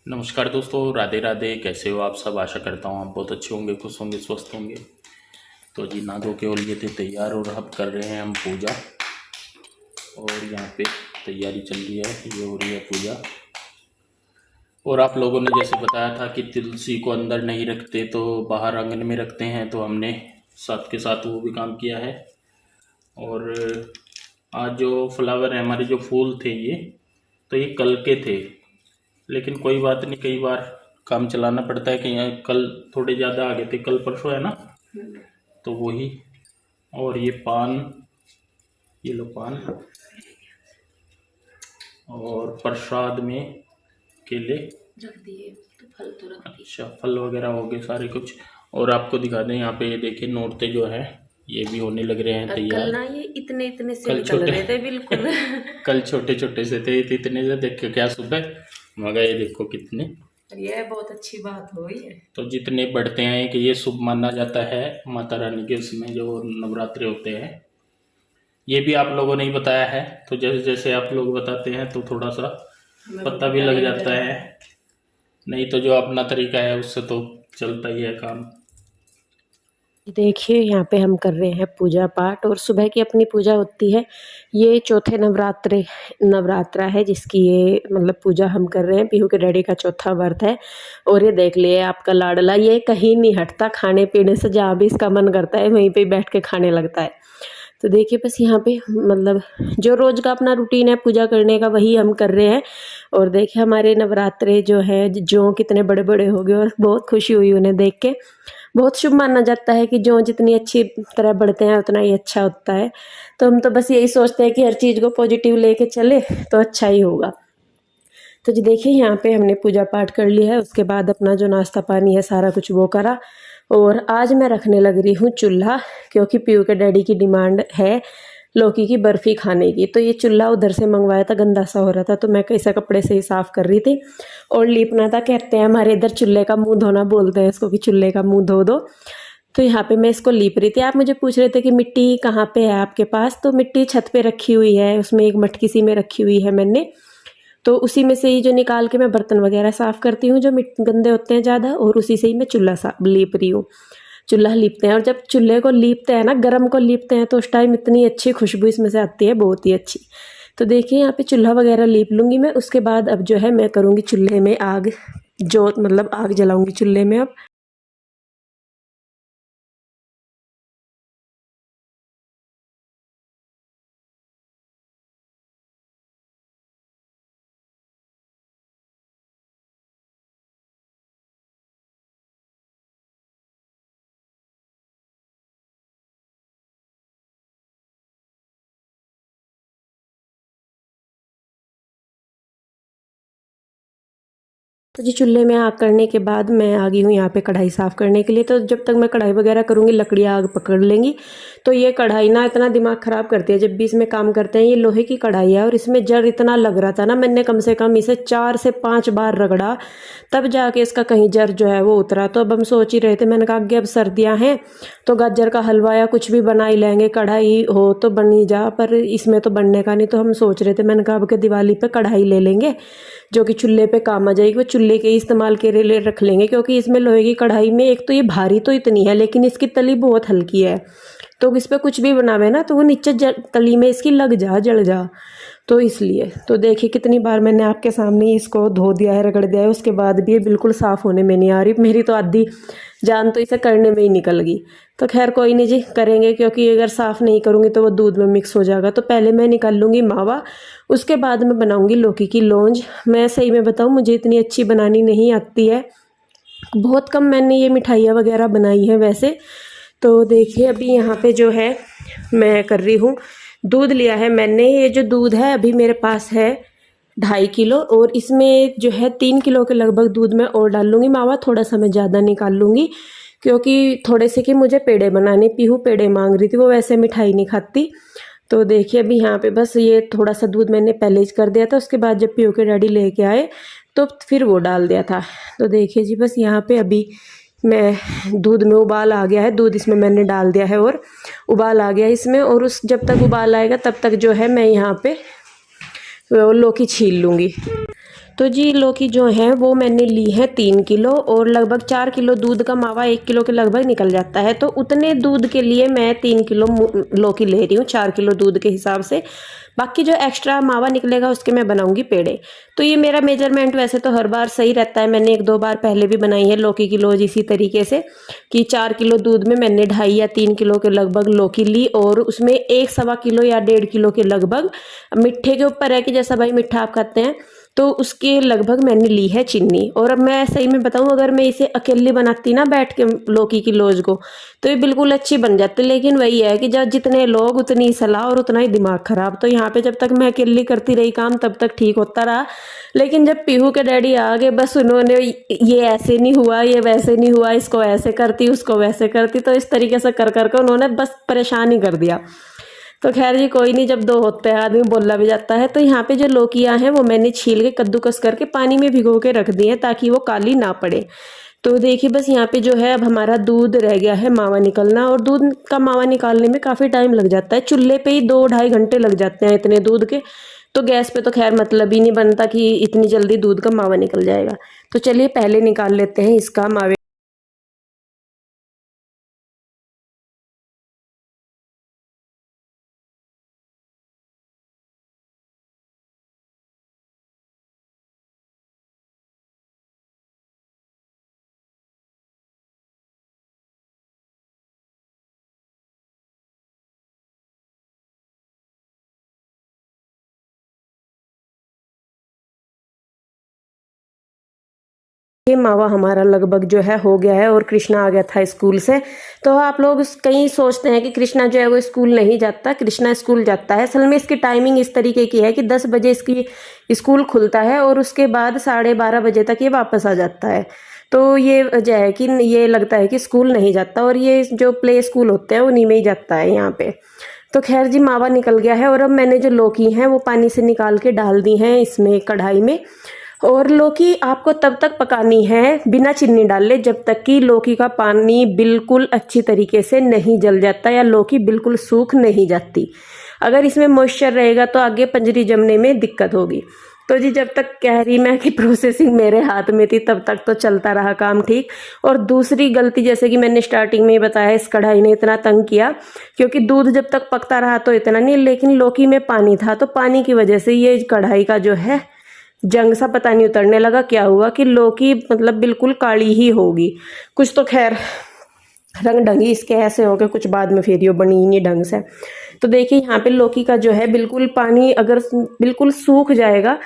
नमस्कार दोस्तों, राधे राधे। कैसे हो आप सब? आशा करता हूँ आप बहुत अच्छे होंगे, खुश होंगे, स्वस्थ होंगे। तो जी नहा धो के हो लिए थे तैयार और अब कर रहे हैं हम पूजा। और यहाँ पे तैयारी चल रही है, ये हो रही है पूजा। और आप लोगों ने जैसे बताया था कि तुलसी को अंदर नहीं रखते तो बाहर आंगन में रखते हैं, तो हमने साथ के साथ वो भी काम किया है। और आज जो फ्लावर है, हमारे जो फूल थे ये, तो ये कल के थे, लेकिन कोई बात नहीं, कई बार काम चलाना पड़ता है। कहीं कल थोड़े ज़्यादा आ गए थे, कल परसों है ना, तो वही। और ये पान, ये लो पान। और प्रसाद में केले रख दिए, तो फल तो रख दिए। अच्छा, फल वगैरह हो गए सारे कुछ। और आपको दिखा दें, यहाँ पे ये देखिए नौरते जो है ये भी होने लग रहे हैं तैयार। कल ना ये इतने इतने से कल निकल रहे थे बिल्कुल। कल छोटे छोटे से थे, इतने से देख के क्या सुबह, मगर ये देखो कितने। ये बहुत अच्छी बात हुई है। तो जितने बढ़ते हैं कि ये शुभ माना जाता है माता रानी के, उसमें जो नवरात्रे होते हैं। ये भी आप लोगों ने ही बताया है, तो जैसे जैसे आप लोग बताते हैं तो थोड़ा सा पता भी लग जाता है। नहीं तो जो अपना तरीका है उससे तो चलता ही है काम। देखिए यहाँ पे हम कर रहे हैं पूजा पाठ, और सुबह की अपनी पूजा होती है। ये चौथे नवरात्रा है जिसकी ये मतलब पूजा हम कर रहे हैं। पीहू के डैडी का चौथा व्रत है। और ये देख लिए आपका लाडला, ये कहीं नहीं हटता, खाने पीने से जहाँ भी इसका मन करता है वहीं पे बैठ के खाने लगता है। तो देखिए बस यहाँ पे मतलब जो रोज़ का अपना रूटीन है पूजा करने का, वही हम कर रहे हैं। और देखिए हमारे नवरात्रे जो है जो कितने बड़े बड़े हो गए, और बहुत खुशी हुई उन्हें देख के। बहुत शुभ माना जाता है कि जो जितनी अच्छी तरह बढ़ते हैं उतना ही अच्छा होता है। तो हम तो बस यही सोचते हैं कि हर चीज़ को पॉजिटिव लेके चले तो अच्छा ही होगा। तो जी देखिए यहाँ पे हमने पूजा पाठ कर लिया है, उसके बाद अपना जो नाश्ता पानी है सारा कुछ वो करा। और आज मैं रखने लग रही हूँ चूल्हा, क्योंकि पीयू के डैडी की डिमांड है लौकी की बर्फ़ी खाने की। तो ये चूल्हा उधर से मंगवाया था, गंदा सा हो रहा था, तो मैं कैसे कपड़े से ही साफ़ कर रही थी। और लीपना था, कहते हैं हमारे इधर चूल्हे का मुंह धोना बोलते हैं इसको, कि चूल्हे का मुंह धो दो। तो यहाँ पे मैं इसको लीप रही थी। आप मुझे पूछ रहे थे कि मिट्टी कहाँ पे है आपके पास, तो मिट्टी छत पे रखी हुई है, उसमें एक मटकी सी में रखी हुई है मैंने। तो उसी में से ही जो निकाल के मैं बर्तन वगैरह साफ़ करती हूँ जो गंदे होते हैं ज़्यादा, और उसी से ही मैं चूल्हा लीप रही हूँ। चूल्हा लीपते हैं, और जब चूल्हे को लीपते हैं ना, गरम को लीपते हैं, तो उस टाइम इतनी अच्छी खुशबू इसमें से आती है, बहुत ही अच्छी। तो देखिए यहाँ पे चूल्हा वगैरह लीप लूँगी मैं। उसके बाद अब जो है मैं करूँगी चूल्हे में आग, जो मतलब आग जलाऊँगी चूल्हे में अब। तो जी चूल्हे में आग करने के बाद मैं आ गई हूँ यहाँ पे कढ़ाई साफ़ करने के लिए। तो जब तक मैं कढ़ाई वगैरह करूँगी लकड़ियाँ आग पकड़ लेंगी। तो ये कढ़ाई ना इतना दिमाग ख़राब करती है जब भी इसमें काम करते हैं। ये लोहे की कढ़ाई है और इसमें जर इतना लग रहा था ना, मैंने कम से कम इसे 4 से 5 बार रगड़ा, तब जाके इसका कहीं जर जो है वो उतरा। तो अब हम सोच ही रहे थे, मैंने कहा कि अब सर्दियाँ हैं तो गाजर का हलवा या कुछ भी बना ही लेंगे, कढ़ाई हो तो बन ही जा, पर इसमें तो बनने का नहीं। तो हम सोच रहे थे, मैंने कहा अब के दिवाली पे कढ़ाई ले लेंगे जो कि चूल्हे पे काम आ जाएगी, वो चूल्हे के इस्तेमाल के लिए रख लेंगे। क्योंकि इसमें लोहे की कढ़ाई में एक तो ये भारी तो इतनी है, लेकिन इसकी तली बहुत हल्की है, तो इस पर कुछ भी बनावे ना तो वो नीचे तली में इसकी लग जा, जल जा। तो इसलिए तो देखिए कितनी बार मैंने आपके सामने इसको धो दिया है, रगड़ दिया है, उसके बाद भी ये बिल्कुल साफ़ होने में नहीं आ रही। मेरी तो आधी जान तो इसे करने में ही निकल गई। तो खैर कोई नहीं जी, करेंगे, क्योंकि अगर साफ़ नहीं करूँगी तो वो दूध में मिक्स हो जाएगा। तो पहले मैं निकाल लूँगी मावा, उसके बाद मैं बनाऊँगी लौकी की लौंज। मैं सही में बताऊँ, मुझे इतनी अच्छी बनानी नहीं आती है, बहुत कम मैंने ये मिठाइयाँ वगैरह बनाई हैं वैसे। तो देखिए अभी यहाँ पे जो है मैं कर रही हूँ, दूध लिया है मैंने। ये जो दूध है अभी मेरे पास है 2.5 किलो, और इसमें जो है 3 किलो के लगभग दूध मैं और डाल लूँगी। मावा थोड़ा सा मैं ज़्यादा निकाल लूँगी, क्योंकि थोड़े से कि मुझे पेड़े बनाने, पीहू पेड़े मांग रही थी, वो वैसे मिठाई नहीं खाती। तो देखिए अभी यहाँ पे बस ये थोड़ा सा दूध मैंने पहले ही कर दिया था, उसके बाद जब पीहू के डैडी लेके आए तो फिर वो डाल दिया था। तो देखिए जी बस यहाँ पे अभी मैं दूध में उबाल आ गया है, दूध इसमें मैंने डाल दिया है और उबाल आ गया इसमें। और उस जब तक उबाल आएगा तब तक जो है मैं यहाँ पे लौकी छील लूँगी। तो जी लौकी जो है वो मैंने ली है 3 किलो और लगभग 4 किलो दूध का मावा 1 किलो के लगभग निकल जाता है। तो उतने दूध के लिए मैं 3 किलो लौकी ले रही हूँ 4 किलो दूध के हिसाब से। बाकी जो एक्स्ट्रा मावा निकलेगा उसके मैं बनाऊंगी पेड़े। तो ये मेरा मेजरमेंट वैसे तो हर बार सही रहता है, मैंने 1-2 बार पहले भी बनाई है लौकी की लौज इसी तरीके से कि 4 किलो दूध में मैंने 2.5 या 3 किलो के लगभग लौकी ली और उसमें 1-1.25 किलो या 1.5 किलो के लगभग, मिठे के ऊपर है कि जैसा भाई मिठा आप खाते हैं, तो उसके लगभग मैंने ली है चीनी। और अब मैं सही में बताऊं, अगर मैं इसे अकेली बनाती ना बैठ के लौकी की लौज को, तो ये बिल्कुल अच्छी बन जाती। लेकिन वही है कि जब जितने लोग उतनी सलाह और उतना ही दिमाग खराब। तो यहाँ पे जब तक मैं अकेली करती रही काम तब तक ठीक होता रहा, लेकिन जब पीहू के डैडी आ गए बस उन्होंने ये ऐसे नहीं हुआ, ये वैसे नहीं हुआ, इसको ऐसे करती उसको वैसे करती, तो इस तरीके से कर करके उन्होंने बस परेशान ही कर दिया। तो खैर जी कोई नहीं, जब 2 होते हैं आदमी बोला भी जाता है। तो यहाँ पे जो लौकियाँ हैं वो मैंने छील के कद्दूकस करके पानी में भिगो के रख दी हैं ताकि वो काली ना पड़े। तो देखिए बस यहाँ पे जो है अब हमारा दूध रह गया है मावा निकलना, और दूध का मावा निकालने में काफ़ी टाइम लग जाता है, चूल्हे पे ही 2-2.5 घंटे लग जाते हैं इतने दूध के। तो गैस पे तो खैर मतलब ही नहीं बनता कि इतनी जल्दी दूध का मावा निकल जाएगा। तो चलिए पहले निकाल लेते हैं इसका मावे। ये मावा हमारा लगभग जो है हो गया है और कृष्णा आ गया था स्कूल से। तो आप लोग कहीं सोचते हैं कि कृष्णा जो है वो स्कूल नहीं जाता, कृष्णा स्कूल जाता है। असल में इसकी टाइमिंग इस तरीके की है कि 10 बजे इसकी स्कूल खुलता है और उसके बाद 12:30 बजे तक ये वापस आ जाता है। तो ये वजह है कि ये लगता है कि स्कूल नहीं जाता, और ये जो प्ले स्कूल होते हैं उन्हीं में ही जाता है यहाँ पे। तो खैर जी मावा निकल गया है और अब मैंने जो लौकी हैं वो पानी से निकाल के डाल दी हैं इसमें कढ़ाई में। और लौकी आपको तब तक पकानी है बिना चीनी डाले जब तक कि लौकी का पानी बिल्कुल अच्छी तरीके से नहीं जल जाता या लौकी बिल्कुल सूख नहीं जाती। अगर इसमें मॉइस्चर रहेगा तो आगे पंजरी जमने में दिक्कत होगी। तो जी जब तक कह रही मैं कि प्रोसेसिंग मेरे हाथ में थी तब तक तो चलता रहा काम ठीक। और दूसरी गलती जैसे कि मैंने स्टार्टिंग में ही बताया, इस कढ़ाई ने इतना तंग किया क्योंकि दूध जब तक पकता रहा तो इतना नहीं, लेकिन लौकी में पानी था तो पानी की वजह से ये कढ़ाई का जो है जंग सा पता नहीं उतरने लगा। क्या हुआ कि लौकी मतलब बिल्कुल काली ही होगी। कुछ तो खैर रंग ढंगी इसके ऐसे हो गए, कुछ बाद में फिर ये बनी ही नहीं ढंग से। तो देखिए यहाँ पे लौकी का जो है बिल्कुल पानी अगर बिल्कुल सूख जाएगा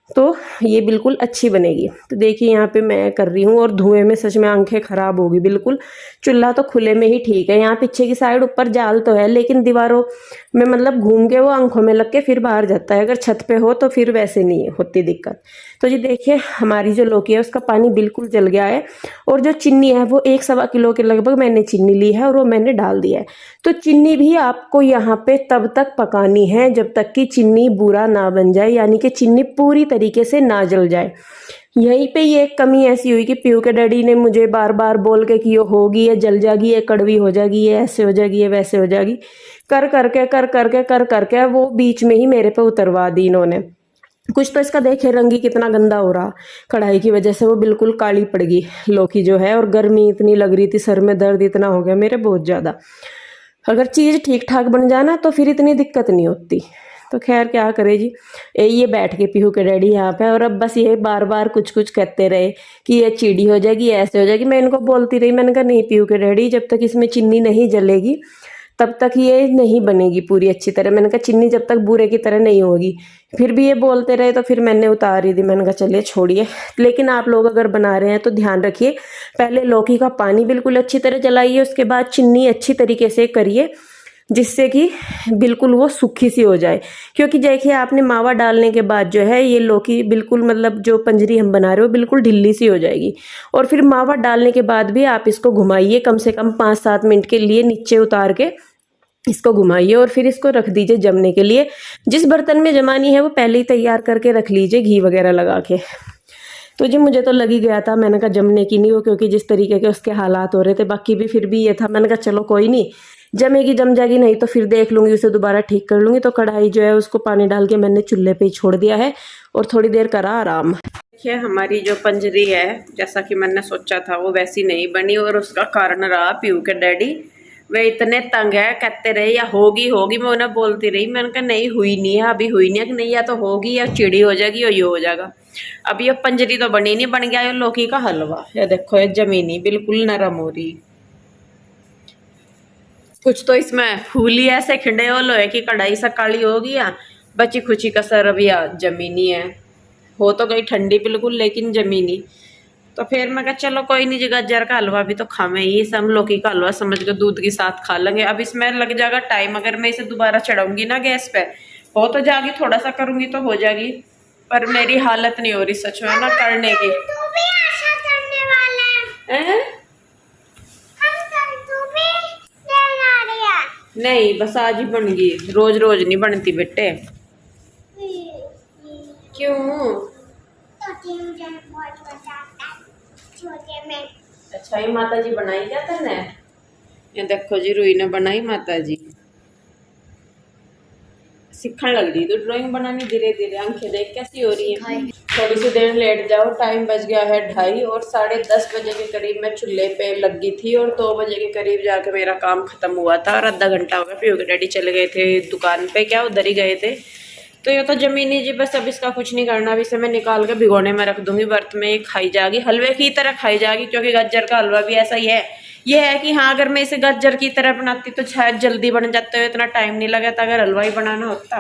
तो ये बिल्कुल अच्छी बनेगी। तो देखिए यहाँ पे मैं कर रही हूँ और धुएं में सच में आंखें खराब होगी बिल्कुल। चूल्हा तो खुले में ही ठीक है, यहाँ पीछे की साइड ऊपर जाल तो है लेकिन दीवारों में मतलब घूम के वो आंखों में लग के फिर बाहर जाता है। अगर छत पे हो तो फिर वैसे नहीं होती दिक्कत। तो जी देखिए हमारी जो लौकी है उसका पानी बिल्कुल जल गया है और जो चीनी है वो 1-1.25 किलो के लगभग मैंने चीनी ली है और वो मैंने डाल दिया है। तो चीनी भी आपको यहाँ पे तब तक पकानी है जब तक कि चीनी बूरा ना बन जाए, यानी कि चीनी पूरी तरीके से ना जल जाए। यहीं पे ये एक कमी ऐसी हुई कि पीयू के डैडी ने मुझे बार बार बोल के कि ये होगी, ये जल जाएगी, ये कड़वी हो जाएगी, ये ऐसे हो जाएगी, ये वैसे हो जाएगी, कर करके वो बीच में ही मेरे पे उतरवा दी इन्होंने। कुछ तो इसका देखे रंग ही कितना गंदा हो रहा, कढ़ाई की वजह से वो बिल्कुल काली पड़ गई लौकी जो है। और गर्मी इतनी लग रही थी, सर में दर्द इतना हो गया मेरे बहुत ज़्यादा। अगर चीज़ ठीक ठाक बन जाना तो फिर इतनी दिक्कत नहीं होती। तो खैर क्या करे जी, ये बैठ के पीहू के डैडी यहाँ पे और अब बस ये बार बार कुछ कुछ कहते रहे कि ये चीड़ी हो जाएगी, ऐसे हो जाएगी। मैं इनको बोलती रही, मैंने कहा नहीं पीहू के डैडी, जब तक इसमें चीनी नहीं जलेगी तब तक ये नहीं बनेगी पूरी अच्छी तरह। मैंने कहा चीनी जब तक बूरे की तरह नहीं होगी। फिर भी ये बोलते रहे तो फिर मैंने उतार ही दी। मैंने कहा चलिए छोड़िए। लेकिन आप लोग अगर बना रहे हैं तो ध्यान रखिए, पहले लौकी का पानी बिल्कुल अच्छी तरह जलाइए, उसके बाद चीनी अच्छी तरीके से करिए जिससे कि बिल्कुल वो सूखी सी हो जाए। क्योंकि देखिए आपने मावा डालने के बाद जो है ये लौकी बिल्कुल मतलब जो पंजरी हम बना रहे हो बिल्कुल ढिल्ली सी हो जाएगी। और फिर मावा डालने के बाद भी आप इसको घुमाइए कम से कम 5-7 मिनट के लिए, नीचे उतार के इसको घुमाइए और फिर इसको रख दीजिए जमने के लिए। जिस बर्तन में जमानी है वो पहले ही तैयार करके रख लीजिए घी वगैरह लगा के। तो जी मुझे तो लग ही गया था, मैंने कहा जमने की नहीं हो, क्योंकि जिस तरीके के उसके हालात हो रहे थे। बाकी भी फिर भी ये था, मैंने कहा चलो कोई नहीं, जमेगी जम जाएगी, नहीं तो फिर देख लूँगी, उसे दोबारा ठीक कर लूँगी। तो कढ़ाई जो है उसको पानी डाल के मैंने चूल्हे पे ही छोड़ दिया है और थोड़ी देर करा आराम। देखिए हमारी जो पंजरी है जैसा कि मैंने सोचा था वो वैसी नहीं बनी, और उसका कारण रहा पीयू के डैडी। वे इतने तंग है, कहते रहे या होगी होगी, मैं उन्हें बोलती रही, मैंने कहा नहीं हुई नहीं है, अभी हुई नहीं है कि नहीं, या तो होगी या चिड़ी हो जाएगी या ये हो जाएगा। अब ये पंजरी तो बनी नहीं, बन गया ये लौकी का हलवा। ये देखो ये जमीनी बिल्कुल नरम हो रही, कुछ तो इसमें फूली ऐसे खिंडे हो, लोहे की कढ़ाई सा काली होगी या बची खुची कसर अभी जमीनी है, हो तो गई ठंडी बिल्कुल लेकिन जमीनी। तो फिर मैं कहा चलो कोई नहीं जी, गाजर का हलवा भी तो खावे ही, सब लौकी का हलवा समझ के दूध के साथ खा लेंगे। अब इसमें लग जाएगा टाइम, अगर मैं इसे दोबारा चढ़ाऊंगी ना गैस पे, हो तो जाएगी, थोड़ा सा करूंगी तो हो जाएगी, पर मेरी हालत नहीं हो रही सच में ना करने की। तू भी ऐसा करने वाला है? तू भी लेने आ रही है? नहीं बस आज ही बन गई, रोज रोज नहीं बनती बेटे। क्यों? तो मुझे बहुत पसंद है छोटे में। अच्छा ये माता जी बनाई क्या तने? ये देखो जी रुई ने बनाई माता जी, सीखने लग रही तो ड्राइंग बनानी धीरे धीरे, आंखें देख कैसी हो रही है। थोड़ी सी देर लेट जाओ, टाइम बज गया है 2:30 और 10:30 बजे के करीब मैं चूल्हे पे लगी थी और 2 बजे के करीब जाके मेरा काम खत्म हुआ था। और आधा घंटा हो गया, पीयू के डैडी चले गए थे दुकान पे, क्या उधर ही गए थे। तो ये तो जमीनी जी बस, अब इसका कुछ नहीं करना। अब इसे मैं निकाल के भिगोने में रख दूंगी, बर्त में खाई जाएगी, हलवे की तरह खाई जाएगी, क्योंकि गाजर का हलवा भी ऐसा ही है। ये है कि हाँ अगर मैं इसे गाजर की तरह बनाती तो शायद जल्दी बन जाते हुए इतना टाइम नहीं लगा था अगर हलवा ही बनाना होता।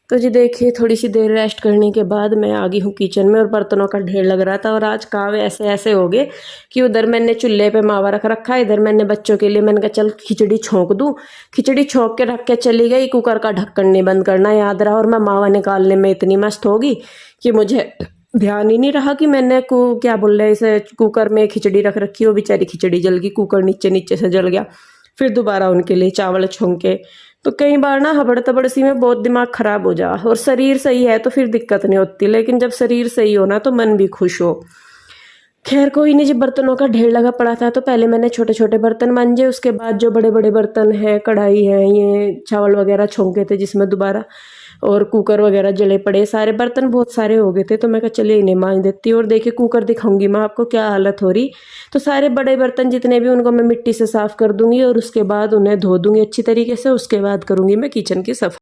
तो जी देखिए थोड़ी सी देर रेस्ट करने के बाद मैं आ गई हूँ किचन में, और बर्तनों का ढेर लग रहा था। और आज काम ऐसे ऐसे हो गए कि उधर मैंने चूल्हे पे मावा रख रखा है, इधर मैंने बच्चों के लिए मैंने कहा चल खिचड़ी छोंक दूँ। खिचड़ी छोंक के रख के चली गई, कुकर का ढक्कन नहीं बंद करना याद रहा, और मैं मावा निकालने में इतनी मस्त होगी कि मुझे ध्यान ही नहीं रहा कि मैंने क्या बोल रहे इसे कुकर में खिचड़ी रख रखी हो। बेचारी खिचड़ी जल गई, कुकर नीचे नीचे से जल गया। फिर दोबारा उनके लिए चावल छोंके। तो कई बार ना हबड़ तबड़ सी में बहुत दिमाग खराब हो जा, और शरीर सही है तो फिर दिक्कत नहीं होती, लेकिन जब शरीर सही हो ना तो मन भी खुश हो। खैर कोई नहीं, जब बर्तनों का ढेर लगा पड़ा था तो पहले मैंने छोटे छोटे बर्तन मांजे, उसके बाद जो बड़े बड़े बर्तन हैं, कढ़ाई है, ये चावल वगैरह छोंके थे जिसमें दोबारा, और कुकर वगैरह जले पड़े, सारे बर्तन बहुत सारे हो गए थे। तो मैं कहा चलिए इन्हें मांज देती हूँ। और देखिए कुकर दिखाऊंगी मैं आपको क्या हालत हो रही। तो सारे बड़े बर्तन जितने भी उनको मैं मिट्टी से साफ कर दूंगी और उसके बाद उन्हें धो दूंगी अच्छी तरीके से, उसके बाद करूंगी मैं किचन की सफाई।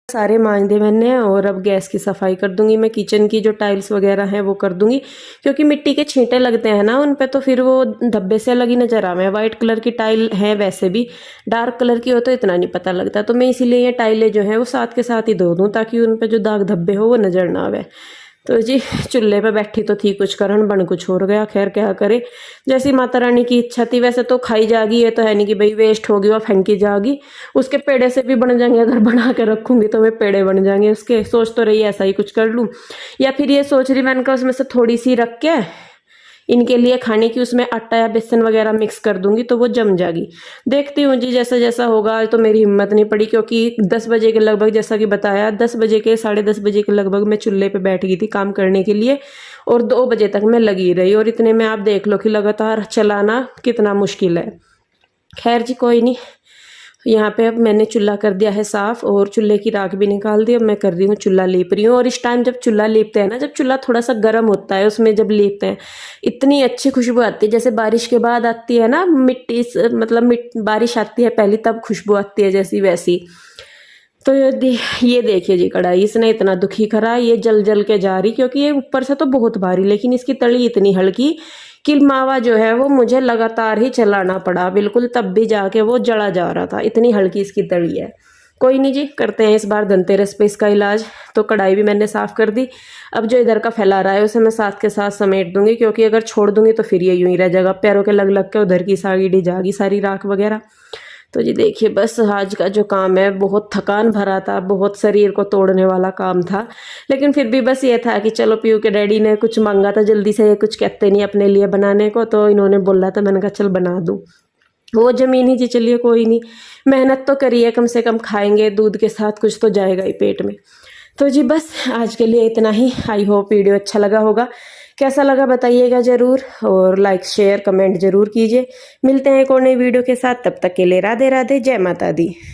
सारे मांज दे मैंने, और अब गैस की सफाई कर दूंगी मैं। किचन की जो टाइल्स वगैरह हैं वो कर दूंगी, क्योंकि मिट्टी के छींटे लगते हैं ना उन पे, तो फिर वो धब्बे से अलग ही नजर आ रहे हैं। वाइट कलर की टाइल है, वैसे भी डार्क कलर की हो तो इतना नहीं पता लगता। तो मैं इसीलिए ये टाइलें जो हैं वो साथ के साथ ही धो दूँ, ताकि उन पर जो दाग धब्बे हो वो नजर ना आवे। तो जी चूल्हे पे बैठी तो थी कुछ करन, बन कुछ और गया। खैर क्या करे, जैसी माता रानी की इच्छा थी। वैसे तो खाई जाएगी, ये तो है नहीं कि भाई वेस्ट होगी वो फेंकी जाएगी। उसके पेड़े से भी बन जाएंगे, अगर बना के रखूंगी तो वे पेड़े बन जाएंगे उसके। सोच तो रही ऐसा ही कुछ कर लूँ, या फिर ये सोच रही मैंने कहा उसमें से थोड़ी सी रख के इनके लिए खाने की उसमें आटा या बेसन वगैरह मिक्स कर दूंगी तो वो जम जाएगी। देखती हूँ जी जैसा जैसा होगा। आज तो मेरी हिम्मत नहीं पड़ी, क्योंकि 10 बजे के लगभग, जैसा कि बताया 10 बजे के 10:30 बजे के लगभग मैं चूल्हे पे बैठ गई थी काम करने के लिए, और 2 बजे तक मैं लगी रही। और इतने में आप देख लो कि लगातार चलाना कितना मुश्किल है। खैर जी कोई नहीं, यहाँ पे अब मैंने चूल्हा कर दिया है साफ़ और चूल्हे की राख भी निकाल दी। अब मैं कर रही हूँ चूल्हा लीप रही हूँ। और इस टाइम जब चूल्हा लीपते हैं ना, जब चूल्हा थोड़ा सा गर्म होता है उसमें जब लीपते हैं, इतनी अच्छी खुशबू आती है, जैसे बारिश के बाद आती है ना मिट्टी, मतलब बारिश आती है पहले तब खुशबू आती है जैसी वैसी। तो ये देखिए जी कढ़ाई इसने इतना दुखी करा, ये जल जल के जा रही, क्योंकि ये ऊपर से तो बहुत भारी लेकिन इसकी तली इतनी हल्की कि मावा जो है वो मुझे लगातार ही चलाना पड़ा बिल्कुल, तब भी जाके वो जला जा रहा था, इतनी हल्की इसकी तली है। कोई नहीं जी, करते हैं इस बार धनतेरस पे इसका इलाज। तो कढ़ाई भी मैंने साफ़ कर दी। अब जो इधर का फैला रहा है उसे मैं साथ के साथ समेट दूंगी, क्योंकि अगर छोड़ दूंगी तो फिर ये यूं ही रह जाएगा, पैरों के लग लग के उधर की साड़ी जाएगी सारी राख वगैरह। तो जी देखिए बस आज का जो काम है बहुत थकान भरा था, बहुत शरीर को तोड़ने वाला काम था, लेकिन फिर भी बस ये था कि चलो पीयू के डैडी ने कुछ मांगा था जल्दी से, कुछ कहते नहीं अपने लिए बनाने को, तो इन्होंने बोला था, मैंने कहा चल बना दूँ। वो ज़मीन ही जी, चलिए कोई नहीं, मेहनत तो करिए, कम से कम खाएंगे दूध के साथ, कुछ तो जाएगा ही पेट में। तो जी बस आज के लिए इतना ही। आई होप वीडियो अच्छा लगा होगा, कैसा लगा बताइएगा ज़रूर, और लाइक शेयर कमेंट ज़रूर कीजिए। मिलते हैं एक और नई वीडियो के साथ, तब तक के लिए राधे राधे, जय माता दी।